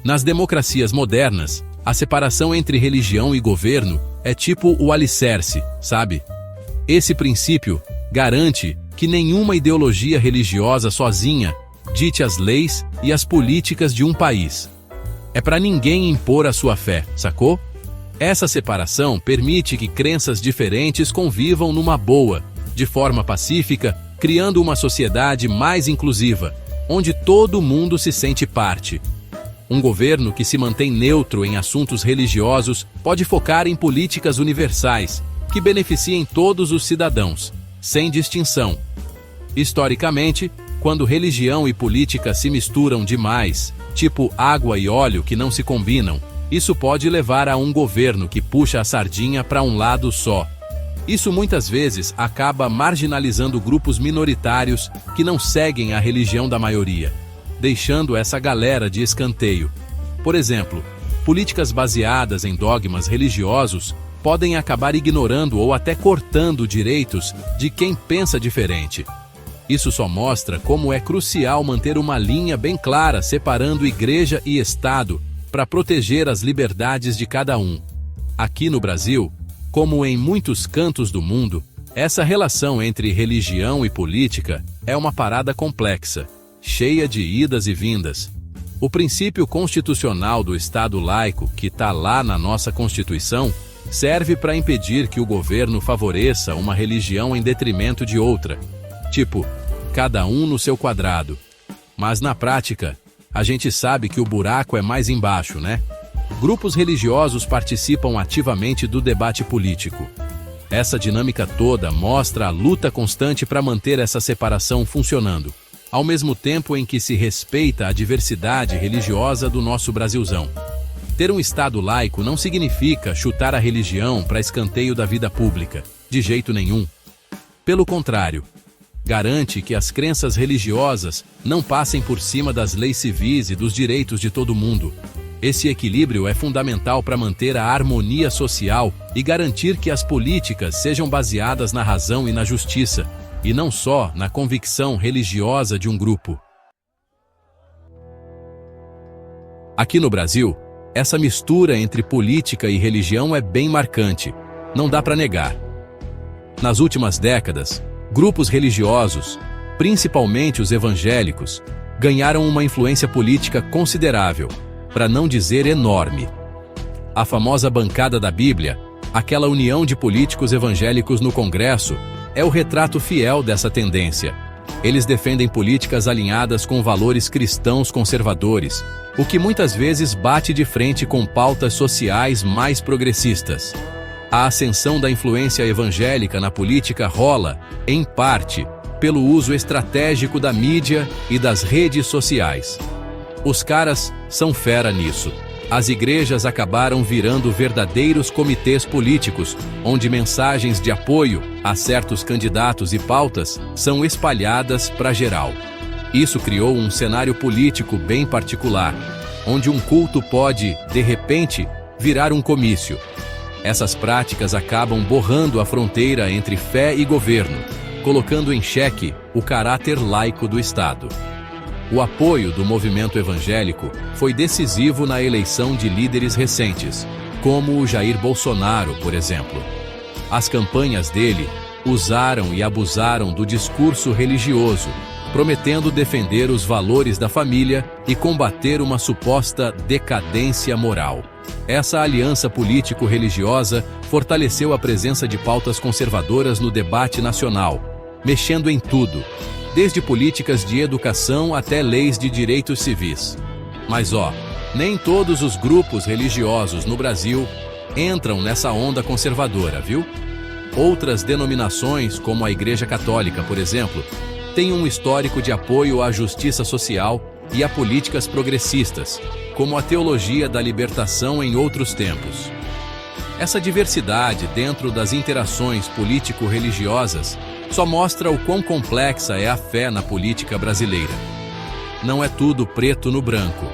Nas democracias modernas, a separação entre religião e governo é tipo o alicerce, sabe? Esse princípio garante que nenhuma ideologia religiosa sozinha dite as leis e as políticas de um país. É para ninguém impor a sua fé, sacou? Essa separação permite que crenças diferentes convivam numa boa, de forma pacífica, criando uma sociedade mais inclusiva, onde todo mundo se sente parte. Um governo que se mantém neutro em assuntos religiosos pode focar em políticas universais, que beneficiem todos os cidadãos, sem distinção. Historicamente, quando religião e política se misturam demais, tipo água e óleo que não se combinam, isso pode levar a um governo que puxa a sardinha para um lado só. Isso muitas vezes acaba marginalizando grupos minoritários que não seguem a religião da maioria, deixando essa galera de escanteio. Por exemplo, políticas baseadas em dogmas religiosos podem acabar ignorando ou até cortando direitos de quem pensa diferente. Isso só mostra como é crucial manter uma linha bem clara separando igreja e Estado para proteger as liberdades de cada um. Aqui no Brasil, como em muitos cantos do mundo, essa relação entre religião e política é uma parada complexa, cheia de idas e vindas. O princípio constitucional do Estado laico, que está lá na nossa Constituição, serve para impedir que o governo favoreça uma religião em detrimento de outra. Tipo, cada um no seu quadrado. Mas na prática, a gente sabe que o buraco é mais embaixo, né? Grupos religiosos participam ativamente do debate político. Essa dinâmica toda mostra a luta constante para manter essa separação funcionando, ao mesmo tempo em que se respeita a diversidade religiosa do nosso Brasilzão. Ter um Estado laico não significa chutar a religião para escanteio da vida pública, de jeito nenhum. Pelo contrário, garante que as crenças religiosas não passem por cima das leis civis e dos direitos de todo mundo. Esse equilíbrio é fundamental para manter a harmonia social e garantir que as políticas sejam baseadas na razão e na justiça, e não só na convicção religiosa de um grupo. Aqui no Brasil, essa mistura entre política e religião é bem marcante, não dá para negar. Nas últimas décadas, grupos religiosos, principalmente os evangélicos, ganharam uma influência política considerável, para não dizer enorme. A famosa bancada da Bíblia, aquela união de políticos evangélicos no Congresso, é o retrato fiel dessa tendência. Eles defendem políticas alinhadas com valores cristãos conservadores, o que muitas vezes bate de frente com pautas sociais mais progressistas. A ascensão da influência evangélica na política rola, em parte, pelo uso estratégico da mídia e das redes sociais. Os caras são fera nisso. As igrejas acabaram virando verdadeiros comitês políticos, onde mensagens de apoio a certos candidatos e pautas são espalhadas para geral. Isso criou um cenário político bem particular, onde um culto pode, de repente, virar um comício. Essas práticas acabam borrando a fronteira entre fé e governo, colocando em xeque o caráter laico do Estado. O apoio do movimento evangélico foi decisivo na eleição de líderes recentes, como o Jair Bolsonaro, por exemplo. As campanhas dele usaram e abusaram do discurso religioso, prometendo defender os valores da família e combater uma suposta decadência moral. Essa aliança político-religiosa fortaleceu a presença de pautas conservadoras no debate nacional, mexendo em tudo, desde políticas de educação até leis de direitos civis. Mas nem todos os grupos religiosos no Brasil entram nessa onda conservadora, viu? Outras denominações, como a Igreja Católica, por exemplo, têm um histórico de apoio à justiça social e a políticas progressistas, como a teologia da libertação em outros tempos. Essa diversidade dentro das interações político-religiosas só mostra o quão complexa é a fé na política brasileira. Não é tudo preto no branco.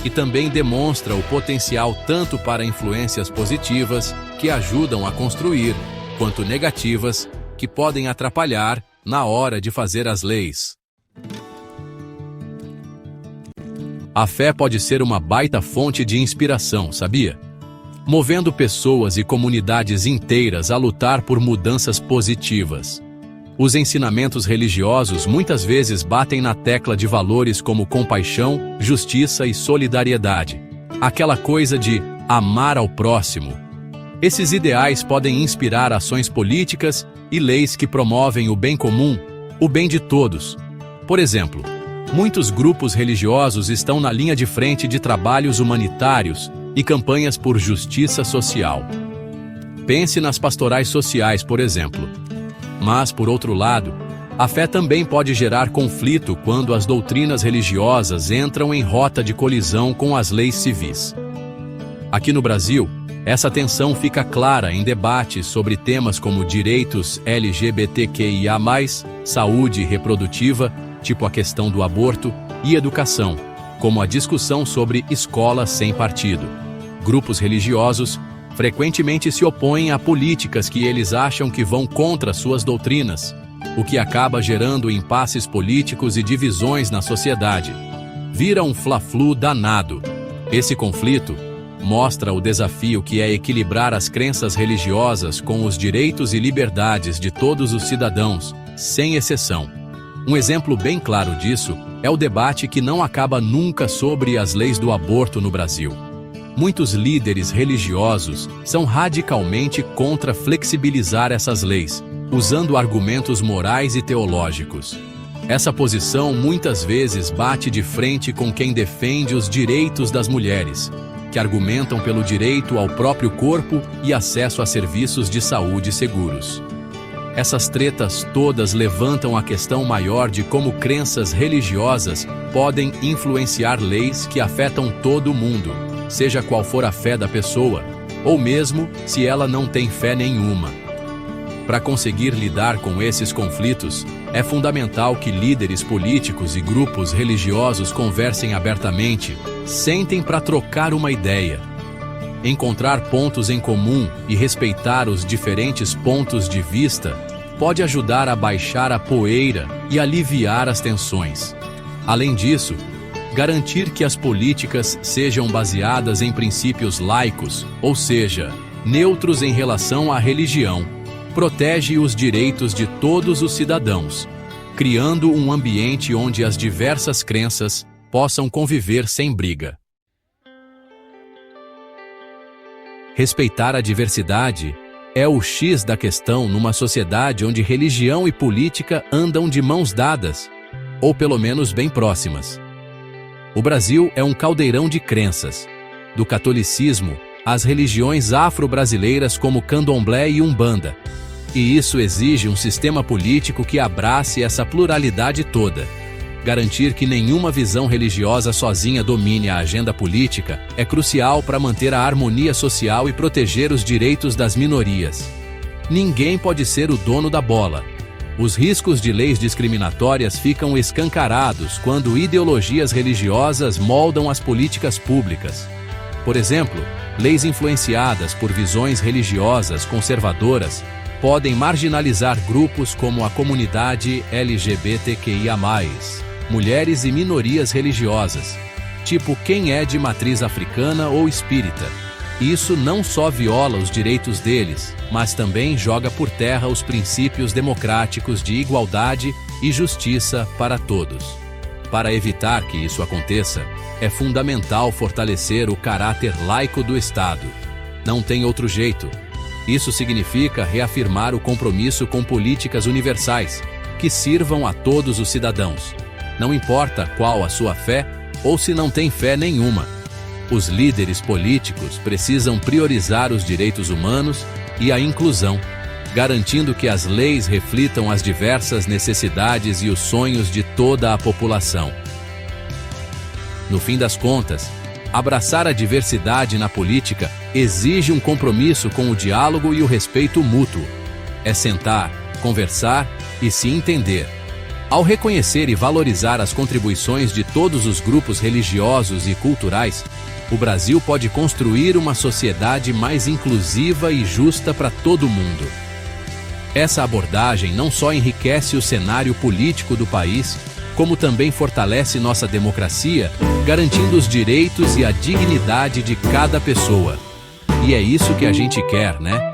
E também demonstra o potencial tanto para influências positivas, que ajudam a construir, quanto negativas, que podem atrapalhar na hora de fazer as leis. A fé pode ser uma baita fonte de inspiração, sabia? Movendo pessoas e comunidades inteiras a lutar por mudanças positivas. Os ensinamentos religiosos muitas vezes batem na tecla de valores como compaixão, justiça e solidariedade. Aquela coisa de amar ao próximo. Esses ideais podem inspirar ações políticas e leis que promovem o bem comum, o bem de todos. Por exemplo, muitos grupos religiosos estão na linha de frente de trabalhos humanitários e campanhas por justiça social. Pense nas pastorais sociais, por exemplo. Mas, por outro lado, a fé também pode gerar conflito quando as doutrinas religiosas entram em rota de colisão com as leis civis. Aqui no Brasil, essa tensão fica clara em debates sobre temas como direitos LGBTQIA+, saúde reprodutiva, tipo a questão do aborto, e educação, como a discussão sobre escola sem partido. Grupos religiosos frequentemente se opõem a políticas que eles acham que vão contra suas doutrinas, o que acaba gerando impasses políticos e divisões na sociedade. Vira um fla-flu danado. Esse conflito mostra o desafio que é equilibrar as crenças religiosas com os direitos e liberdades de todos os cidadãos, sem exceção. Um exemplo bem claro disso é o debate que não acaba nunca sobre as leis do aborto no Brasil. Muitos líderes religiosos são radicalmente contra flexibilizar essas leis, usando argumentos morais e teológicos. Essa posição muitas vezes bate de frente com quem defende os direitos das mulheres, que argumentam pelo direito ao próprio corpo e acesso a serviços de saúde seguros. Essas tretas todas levantam a questão maior de como crenças religiosas podem influenciar leis que afetam todo mundo, seja qual for a fé da pessoa, ou mesmo se ela não tem fé nenhuma. Para conseguir lidar com esses conflitos, é fundamental que líderes políticos e grupos religiosos conversem abertamente, sentem para trocar uma ideia. Encontrar pontos em comum e respeitar os diferentes pontos de vista pode ajudar a baixar a poeira e aliviar as tensões. Além disso, garantir que as políticas sejam baseadas em princípios laicos, ou seja, neutros em relação à religião, protege os direitos de todos os cidadãos, criando um ambiente onde as diversas crenças possam conviver sem briga. Respeitar a diversidade é o X da questão numa sociedade onde religião e política andam de mãos dadas, ou pelo menos bem próximas. O Brasil é um caldeirão de crenças, do catolicismo às religiões afro-brasileiras como candomblé e umbanda, e isso exige um sistema político que abrace essa pluralidade toda. Garantir que nenhuma visão religiosa sozinha domine a agenda política é crucial para manter a harmonia social e proteger os direitos das minorias. Ninguém pode ser o dono da bola. Os riscos de leis discriminatórias ficam escancarados quando ideologias religiosas moldam as políticas públicas. Por exemplo, leis influenciadas por visões religiosas conservadoras podem marginalizar grupos como a comunidade LGBTQIA+, mulheres e minorias religiosas, tipo quem é de matriz africana ou espírita. Isso não só viola os direitos deles, mas também joga por terra os princípios democráticos de igualdade e justiça para todos. Para evitar que isso aconteça, é fundamental fortalecer o caráter laico do Estado. Não tem outro jeito. Isso significa reafirmar o compromisso com políticas universais, que sirvam a todos os cidadãos. Não importa qual a sua fé ou se não tem fé nenhuma. Os líderes políticos precisam priorizar os direitos humanos e a inclusão, garantindo que as leis reflitam as diversas necessidades e os sonhos de toda a população. No fim das contas, abraçar a diversidade na política exige um compromisso com o diálogo e o respeito mútuo. É sentar, conversar e se entender. Ao reconhecer e valorizar as contribuições de todos os grupos religiosos e culturais, o Brasil pode construir uma sociedade mais inclusiva e justa para todo mundo. Essa abordagem não só enriquece o cenário político do país, como também fortalece nossa democracia, garantindo os direitos e a dignidade de cada pessoa. E é isso que a gente quer, né?